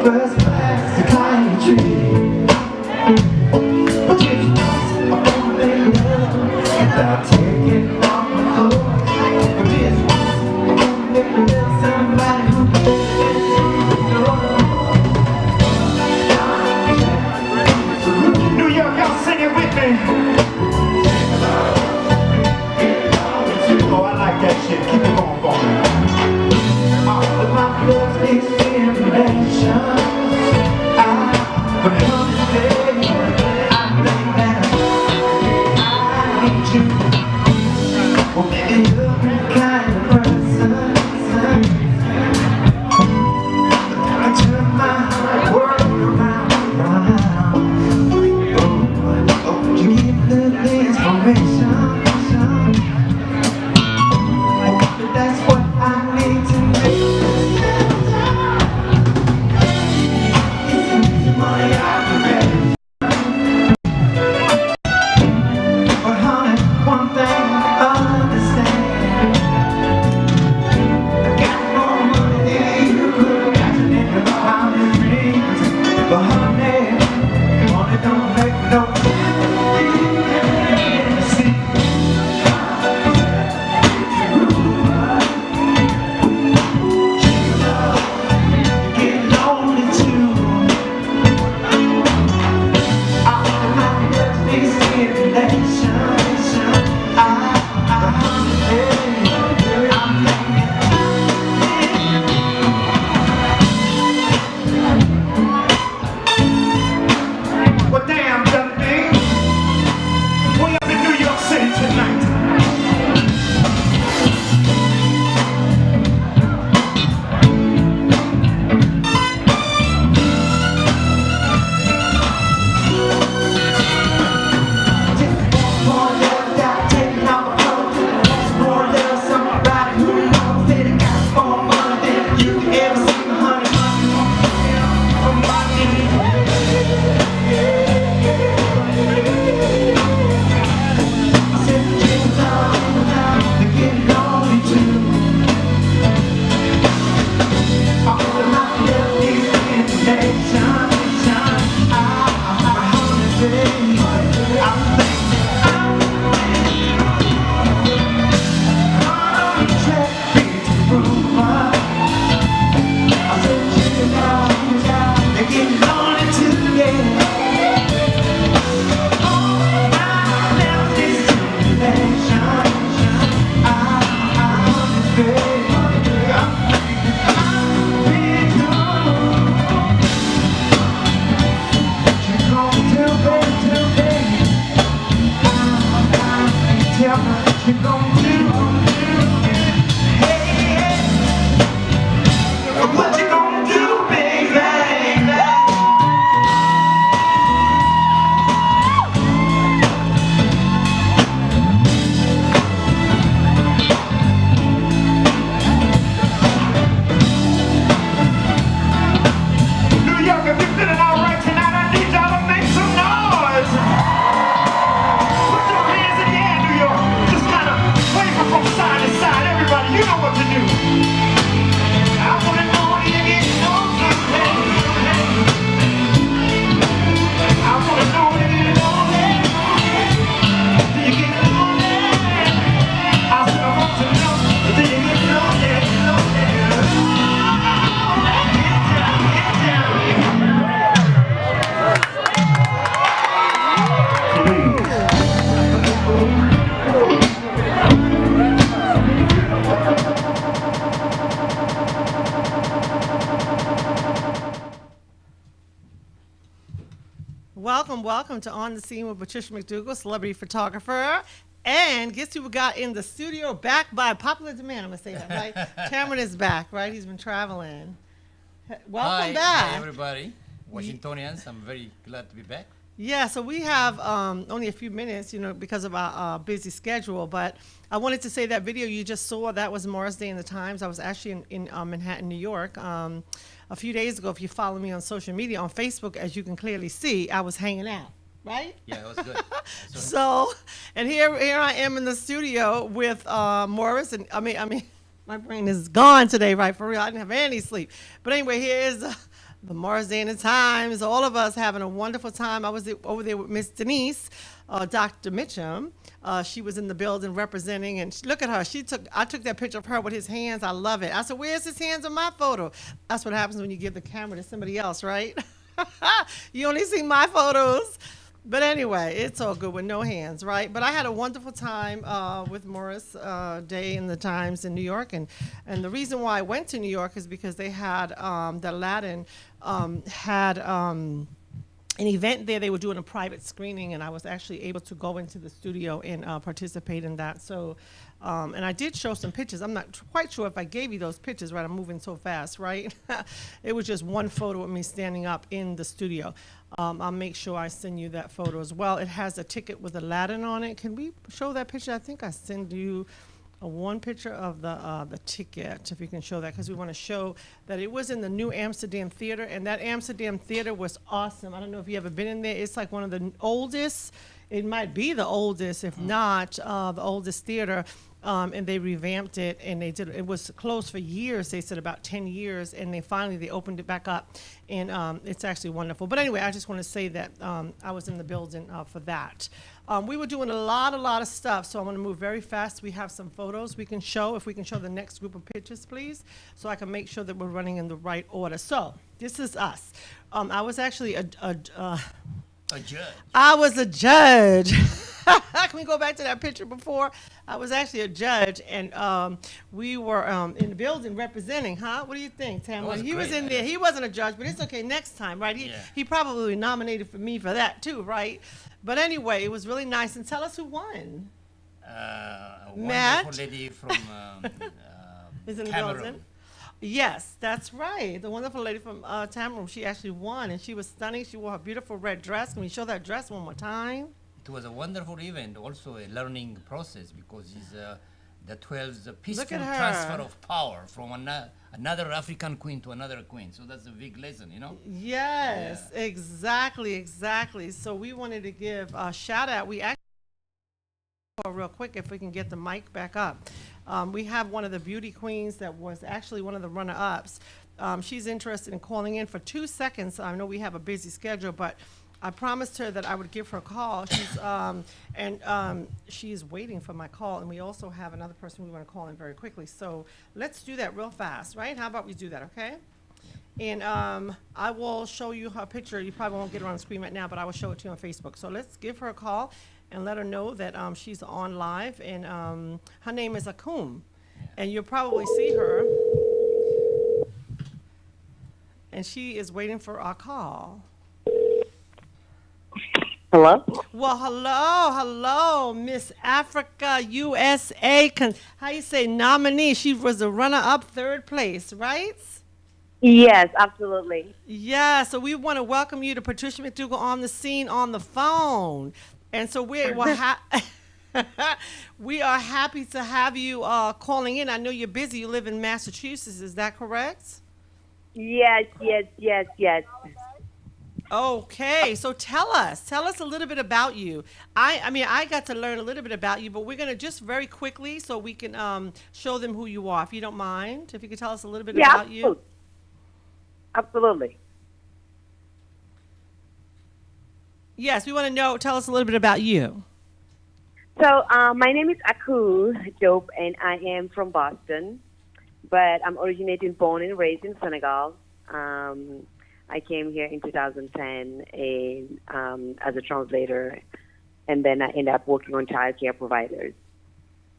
First class psychiatry. Just once I wanna make love without taking off my clothes. Just once I wanna make love somebody who New York, y'all sing it with me. Oh, I like that shit. Keep it going for me. All of my blood is stimulation. But one day, I think that I need you. Well, maybe you're the kind of person I turn my world around. Oh, you give the inspiration. That's what I need to make this happen. It's easy money I can make. But honey, one thing I understand. I got more money than you could imagine in your wildest dreams. But honey, money don't make no sense. Welcome to On the Scene with Patricia McDougall, celebrity photographer. And guess who we got in the studio? Back by popular demand, I'm going to say that, right? Cameron is back, right? He's been traveling. Welcome back. Hi, everybody. Washingtonians, I'm very glad to be back. Yeah, so we have only a few minutes, because of our busy schedule. But I wanted to say that video you just saw, that was Morris Day in the Times. I was actually in Manhattan, New York. A few days ago, if you follow me on social media, on Facebook, as you can clearly see, I was hanging out, right? Yeah, it was good. So, and here I am in the studio with Morris, and I mean, My brain is gone today, right? For real, I didn't have any sleep. But anyway, here's the Mars Day in the Times. All of us having a wonderful time. I was over there with Miss Denise, Dr. Mitchum. She was in the building representing, and look at her. I took that picture of her with his hands. I love it. I said, "Where's his hands on my photo?" That's what happens when you give the camera to somebody else, right? You only see my photos. But anyway, it's all good with no hands, right? But I had a wonderful time with Morris Day in the Times in New York. And the reason why I went to New York is because they had, the Aladdin had an event there. They were doing a private screening, and I was actually able to go into the studio and participate in that. So, and I did show some pictures. I'm not quite sure if I gave you those pictures, right? I'm moving so fast, right? It was just one photo of me standing up in the studio. I'll make sure I send you that photo as well. It has a ticket with Aladdin on it. Can we show that picture? I think I send you one picture of the ticket, if you can show that, because we want to show that it was in the New Amsterdam Theater, and that Amsterdam Theater was awesome. I don't know if you ever been in there. It's like one of the oldest. It might be the oldest, if not the oldest theater. And they revamped it, and it was closed for years. They said about 10 years, and they opened it back up, and it's actually wonderful. But anyway, I just want to say that I was in the building for that. We were doing a lot of stuff, so I'm going to move very fast. We have some photos we can show. If we can show the next group of pictures, please, so I can make sure that we're running in the right order. So this is us. I was actually a judge. I was a judge. Can we go back to that picture before? I was actually a judge, and we were in the building representing, huh? What do you think, Tamara? He was in there. He wasn't a judge, but it's okay next time, right? He probably nominated for me for that too, right? But anyway, it was really nice. And tell us who won. A Matt? wonderful lady from Is in the Cameroon. building? Yes, that's right. The wonderful lady from Tamara, she actually won, and she was stunning. She wore her beautiful red dress. Can we show that dress one more time? It was a wonderful event, also a learning process, because it's the 12th peaceful her. transfer of power from another African queen to another queen. So that's a big lesson, you know? Yes, exactly. So we wanted to give a shout out. We actually, real quick, if we can get the mic back up. We have one of the beauty queens that was actually one of the runner-ups. She's interested in calling in for 2 seconds. I know we have a busy schedule, but I promised her that I would give her a call. She's waiting for my call, and we also have another person we want to call in very quickly. So let's do that real fast, right? How about we do that, okay? And I will show you her picture. You probably won't get her on the screen right now, but I will show it to you on Facebook. So let's give her a call and let her know that she's on live, and her name is Akum, and you'll probably see her, and she is waiting for our call. Hello? Well, hello, Miss Africa USA. How you say nominee? She was the runner-up, third place, right? Yes, absolutely. Yeah, so we want to welcome you to Patricia McDougall on the scene on the phone. And so we are happy to have you calling in. I know you're busy. You live in Massachusetts. Is that correct? Yes. Okay, so tell us a little bit about you. I got to learn a little bit about you, but we're going to just very quickly so we can show them who you are, if you don't mind. If you could tell us a little bit about you. Absolutely. Yes, we want to know, tell us a little bit about you. So my name is Aku Job, and I am from Boston, but I'm born and raised in Senegal. I came here in 2010 as a translator, and then I ended up working on child care providers.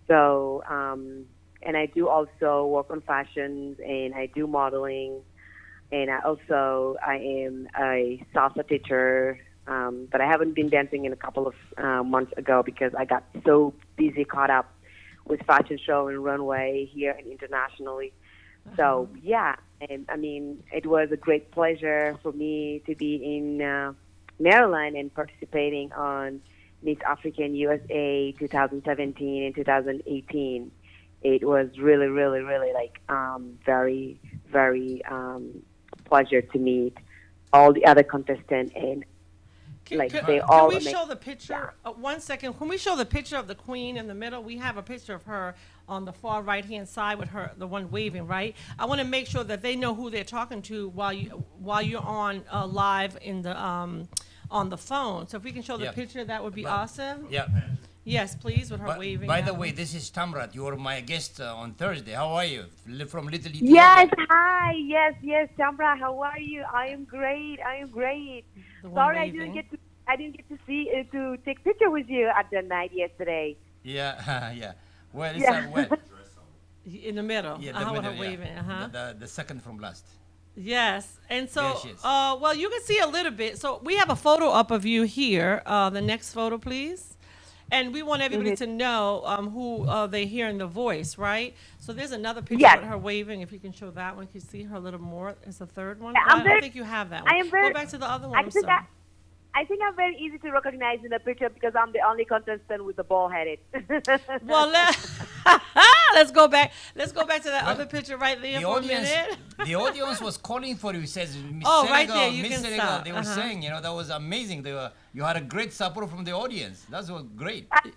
So, and I do also work on fashions, and I do modeling, and I am a salsa teacher, but I haven't been dancing in a couple of months ago because I got so busy, caught up with fashion show and runway here and internationally. So, yeah, and I mean, it was a great pleasure for me to be in Maryland and participating on Miss African USA 2017 and 2018. It was really, really, really very, very pleasure to meet all the other contestants. And Like Can, they can all we amazing. show the picture? 1 second. Can we show the picture of the queen in the middle? We have a picture of her on the far right-hand side with her, the one waving, right? I want to make sure that they know who they're talking to while you're on live in the on the phone. So if we can show the Yeah. picture, that would be But- awesome. Yeah. Yes, please, with her waving. By the that way, one. this is Tamrat. You are my guest on Thursday. How are you? From Little Ethiopia. Yes, hi, yes, Chambra, how are you? I am great. The one Sorry, waving. I didn't get to see to take picture with you at the night yesterday. Yeah, yeah. Well, it's Yeah. well, In the middle. yeah, with her yeah. waving. The second from last. Yes, and so, There she is. well, you can see a little bit. So we have a photo up of you here. The next photo, please. And we want everybody to know who they hear in the voice, right? So there's another picture Yes. with her waving. If you can show that one, can you see her a little more? It's the third one. Yeah, I I'm don't very- think you have that one. I am very- Go back to the other one. I I'm think sorry. I think I'm very easy to recognize in the picture because I'm the only contestant with the ball headed. Well, let's go back. Let's go back to that other picture right there The for audience, a minute. the audience was calling for you. Says Miss Oh, Senegal, right there, you Miss can Senegal. stop. They were saying, you know, that was amazing. You had a great support from the audience. That was great. I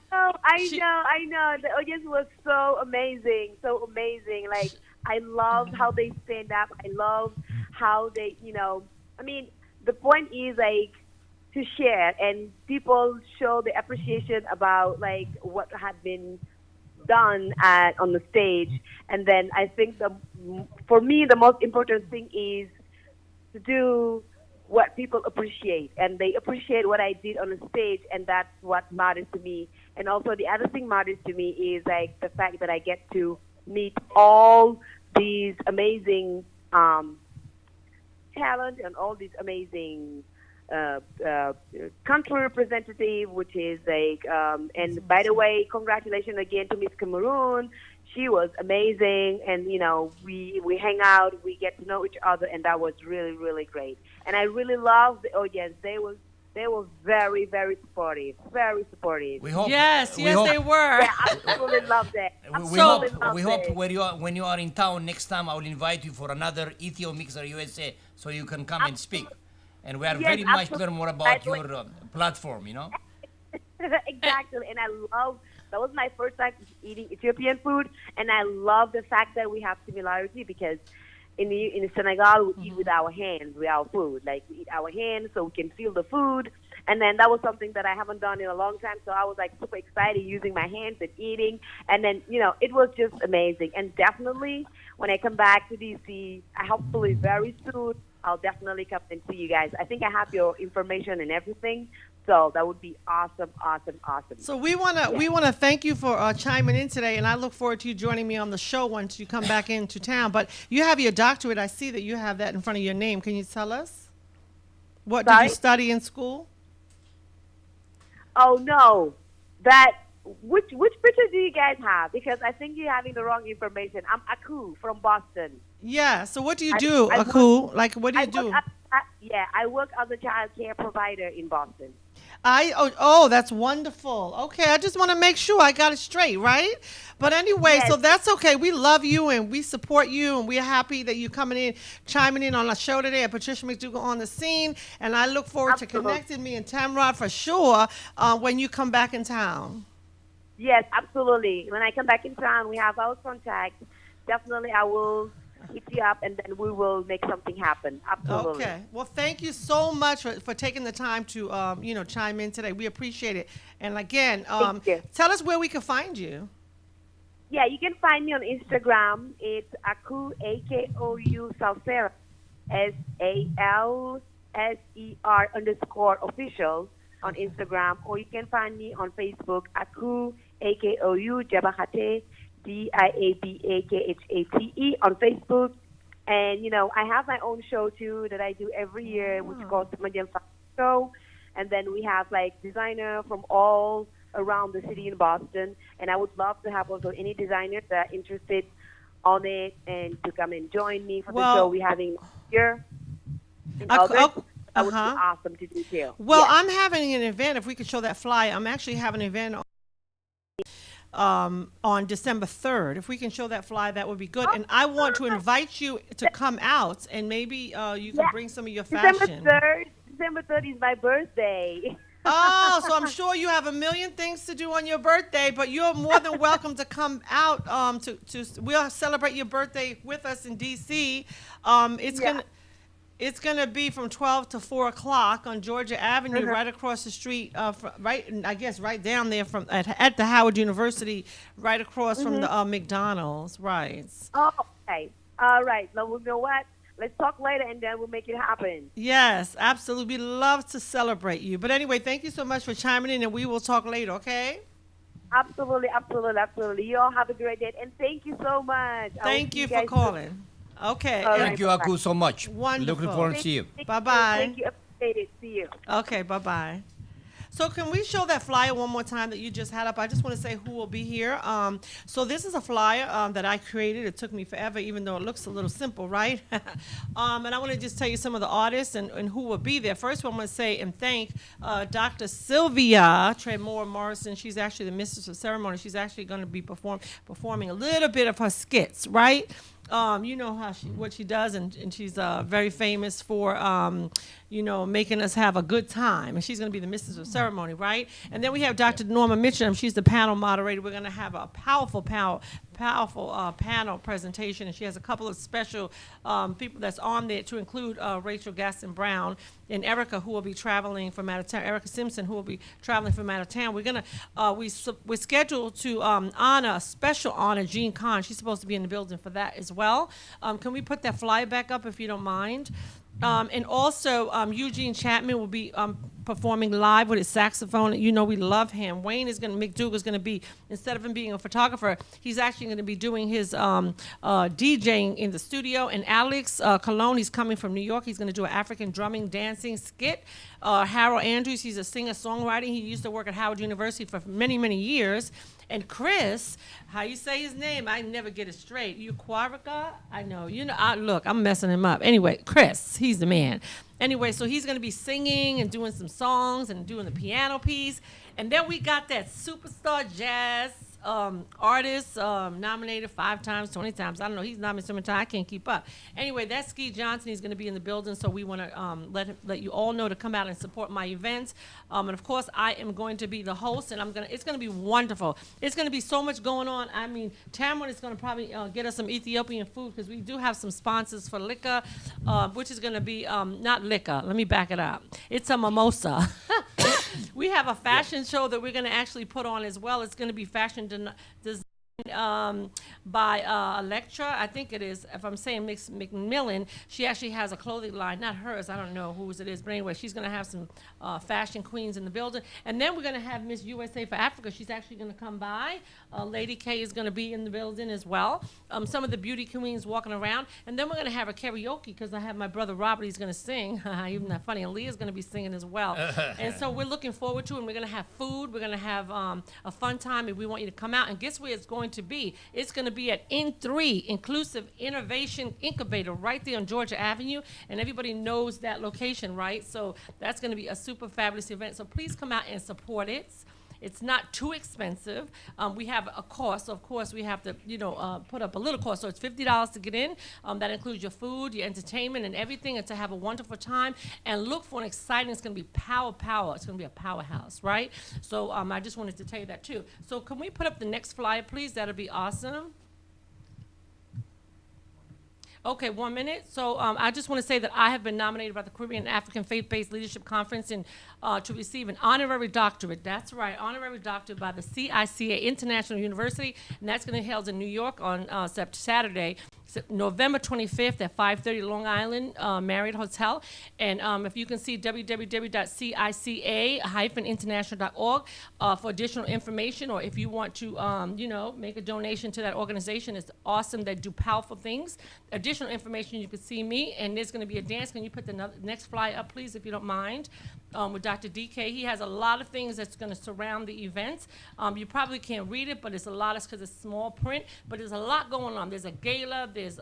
know. The audience was so amazing. Like, I loved how they stand up. I love how they, I mean, the point is, like, to share and people show the appreciation about, like, what had been done on the stage. And then I think for me, the most important thing is to do what people appreciate, and they appreciate what I did on the stage, and that's what matters to me. And also the other thing matters to me is like the fact that I get to meet all these amazing talent and all these amazing country representative, which is like, and by the way, congratulations again to Miss Cameroon. She was amazing, and we hang out, we get to know each other, and that was really, really great. And I really love the audience. They were very, very supportive, very supportive. We hope. Yes, we yes, hope, they were. Yeah, I absolutely loved it. We hope when you are in town next time, I will invite you for another Ethio Mixer USA so you can come and speak. And we are Yes, very much absolutely. learn more about I'd your platform, Exactly, and that was my first time eating Ethiopian food, and I love the fact that we have similarity because in Senegal we eat with our hands, with our food. Like we eat our hands so we can feel the food, and then that was something that I haven't done in a long time. So I was like super excited using my hands and eating, and then it was just amazing. And definitely when I come back to DC, hopefully very soon, I'll definitely come and see you guys. I think I have your information and everything. So that would be awesome. So we wanna thank you for chiming in today, and I look forward to you joining me on the show once you come back into town. But you have your doctorate. I see that you have that in front of your name. Can you tell us what did Sorry? you study in school? Oh no, which picture do you guys have? Because I think you're having the wrong information. I'm Aku from Boston. Yeah. So what do you do, I Aku? Like what do you do? I work as a child care provider in Boston. Oh, that's wonderful. Okay, I just want to make sure I got it straight, right? But anyway, Yes. so that's okay. We love you and we support you, and we're happy that you're coming in, chiming in on our show today at Patricia McDougall on the scene. And I look forward to Absolutely. connecting me and Tamrod for sure when you come back in town. Yes, absolutely. When I come back in town, we have our contact. Definitely, I will hit you up, and then we will make something happen. Absolutely. Okay. Well, thank you so much for taking the time to chime in today. We appreciate it. And again, Thank you. tell us where we can find you. Yeah, you can find me on Instagram. It's Aku, AKOU Salsera, SALSER_official on Instagram. Or you can find me on Facebook, Aku, AKOU Jabahate, DIABAKHATE on Facebook. And, I have my own show, too, that I do every year, which is called the Mandian Fashion Show. And then we have, like, designer from all around the city in Boston. And I would love to have also any designers that are interested on it and to come and join me for the Well, show we're having here in Aku- August. That would be uh-huh. awesome to do, too. Well, Yes. I'm having an event. If we could show that flyer, I'm actually having an event on December 3rd. If we can show that flyer, that would be good. And I want to invite you to come out, and maybe you can bring some of your fashion. December December 30th is my birthday. Oh, so I'm sure you have a million things to do on your birthday, but you're more than welcome to come out. We'll celebrate your birthday with us in DC. It's Yeah. gonna. It's going to be from 12 to 4 o'clock on Georgia Avenue, right across the street, I guess right down there at the Howard University, right across from the McDonald's, right. Oh, okay. All right. Now, you know what? Let's talk later, and then we'll make it happen. Yes, absolutely. We love to celebrate you. But anyway, thank you so much for chiming in, and we will talk later, okay? Absolutely, absolutely, absolutely. You all have a great day, and thank you so much. Thank you for calling. Okay. All Thank you, bye-bye. Aku, so much. Wonderful. Looking forward to see you. Bye-bye. Thank you. Appreciate it. See you. Okay, bye-bye. So can we show that flyer one more time that you just had up? I just want to say who will be here. So this is a flyer that I created. It took me forever, even though it looks a little simple, right? And I want to just tell you some of the artists and who will be there. First, I want to say and thank Dr. Sylvia Tremore Morrison. She's actually the mistress of ceremony. She's actually going to be performing a little bit of her skits, right? You know what she does, and she's very famous for making us have a good time. And she's going to be the mistress of ceremony, right? And then we have Dr. Norma Mitchum. She's the panel moderator. We're going to have a powerful panel presentation, and she has a couple of special people that's on there to include Rachel Gaston Brown and Erica, who will be traveling from out of town. Erica Simpson, who will be traveling from out of town. We're scheduled to special honor Jean Kahn. She's supposed to be in the building for that as well. Can we put that flyer back up if you don't mind? And also, Eugene Chapman will be performing live with his saxophone. You know we love him. Wayne McDougall is going to be, instead of him being a photographer, he's actually going to be doing his DJing in the studio. And Alex Colon, he's coming from New York. He's going to do an African drumming, dancing skit. Harold Andrews, he's a singer-songwriter. He used to work at Howard University for many, many years. And Chris, how you say his name? I never get it straight. Quarica? I know. Look, I'm messing him up. Anyway, Chris, he's the man. Anyway, so he's going to be singing and doing some songs and doing the piano piece. And then we got that superstar jazz artist nominated 5 times, 20 times. I don't know. He's nominated so many times I can't keep up. Anyway, that's Ski Johnson. He's going to be in the building, so we want to let you all know to come out and support my events. And of course, I am going to be the host, and it's going to be wonderful. It's going to be so much going on. I mean, Tamron is going to probably get us some Ethiopian food because we do have some sponsors for liquor, which is going to be not liquor. Let me back it up. It's a mimosa. We have a fashion show that we're going to actually put on as well. It's going to be fashion designed by Electra, I think it is. If I'm saying Miss McMillan, she actually has a clothing line, not hers. I don't know whose it is, but anyway, she's going to have some fashion queens in the building. And then we're going to have Miss USA for Africa. She's actually going to come by. Lady K is going to be in the building as well. Some of the beauty queens walking around. And then we're going to have a karaoke because I have my brother Robert. He's going to sing. Even that funny. And Leah's going to be singing as well. And so we're looking forward to it. And we're going to have food. We're going to have a fun time. And we want you to come out. And guess where it's going to be? It's going to be at N3 Inclusive Innovation Incubator right there on Georgia Avenue. And everybody knows that location, right? So that's going to be a super fabulous event. So please come out and support it. It's not too expensive. We have a cost. So of course, we have to, put up a little cost. So it's $50 to get in. That includes your food, your entertainment, and everything, and to have a wonderful time. And look for an exciting. It's going to be power. It's going to be a powerhouse, right? So I just wanted to tell you that too. So can we put up the next flyer, please? That'll be awesome. Okay, 1 minute. So I just want to say that I have been nominated by the Caribbean African Faith-Based Leadership Conference to receive an honorary doctorate. That's right, honorary doctorate by the CICA International University, and that's going to be held in New York on Saturday, November 25th at 530 Long Island Marriott Hotel. And if you can see www.cica-international.org for additional information, or if you want to, make a donation to that organization. It's awesome. They do powerful things. Additional information, you can see me, and there's going to be a dance. Can you put the next flyer up, please, if you don't mind, with Dr. DK. He has a lot of things that's going to surround the event. You probably can't read it, but it's a lot because it's small print, but there's a lot going on. There's a gala, there's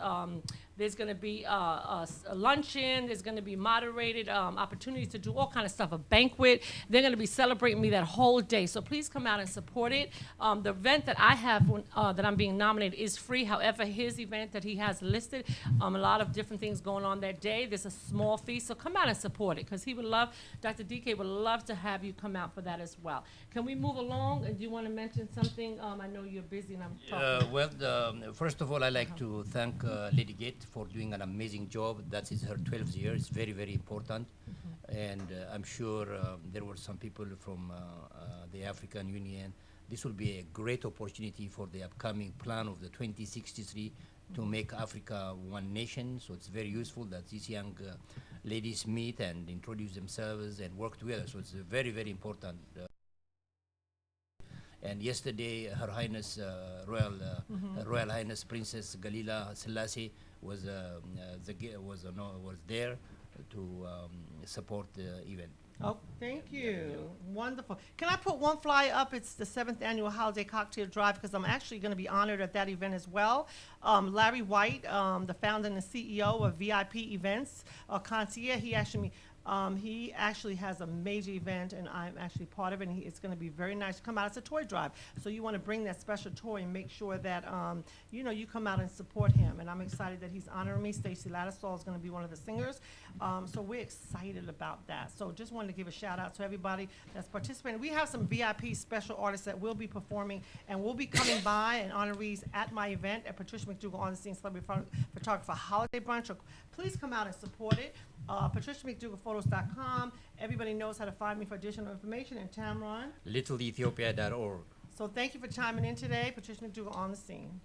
There's going to be a luncheon. There's going to be moderated opportunities to do all kind of stuff, a banquet. They're going to be celebrating me that whole day. So please come out and support it. The event that I have that I'm being nominated is free. However, his event that he has listed, a lot of different things going on that day. There's a small fee. So come out and support it because he would love, Dr. DK would love to have you come out for that as well. Can we move along? Do you want to mention something? I know you're busy and I'm talking. Well, first of all, I'd like to thank Lady Gate for doing an amazing job. That is her 12th year. It's very, very important. And I'm sure there were some people from the African Union. This will be a great opportunity for the upcoming plan of the 2063 to make Africa one nation. So it's very useful that these young ladies meet and introduce themselves and work together. So it's very, very important. And yesterday, Her Highness Royal Highness Princess Galila Selassie was there to support the event. Oh, thank you. Wonderful. Can I put one flyer up? It's the 7th annual Holiday Cocktail Drive because I'm actually going to be honored at that event as well. Larry White, the founder and the CEO of VIP Events, Concierge, he actually has a major event, and I'm actually part of it, and it's going to be very nice. Come out. It's a toy drive, so you want to bring that special toy and make sure that, you come out and support him, and I'm excited that he's honoring me. Stacey Lattisaw is going to be one of the singers, so we're excited about that. So just wanted to give a shout-out to everybody that's participating. We have some VIP special artists that will be performing, and will be coming by and honorees at my event at Patricia McDougall On the Scene Celebrity Photographer Holiday Brunch. So please come out and support it. PatriciaMcDougallPhotos.com. Everybody knows how to find me for additional information. And Tamron. LittleEthiopia.org. So thank you for chiming in today. Patricia McDougall On the Scene.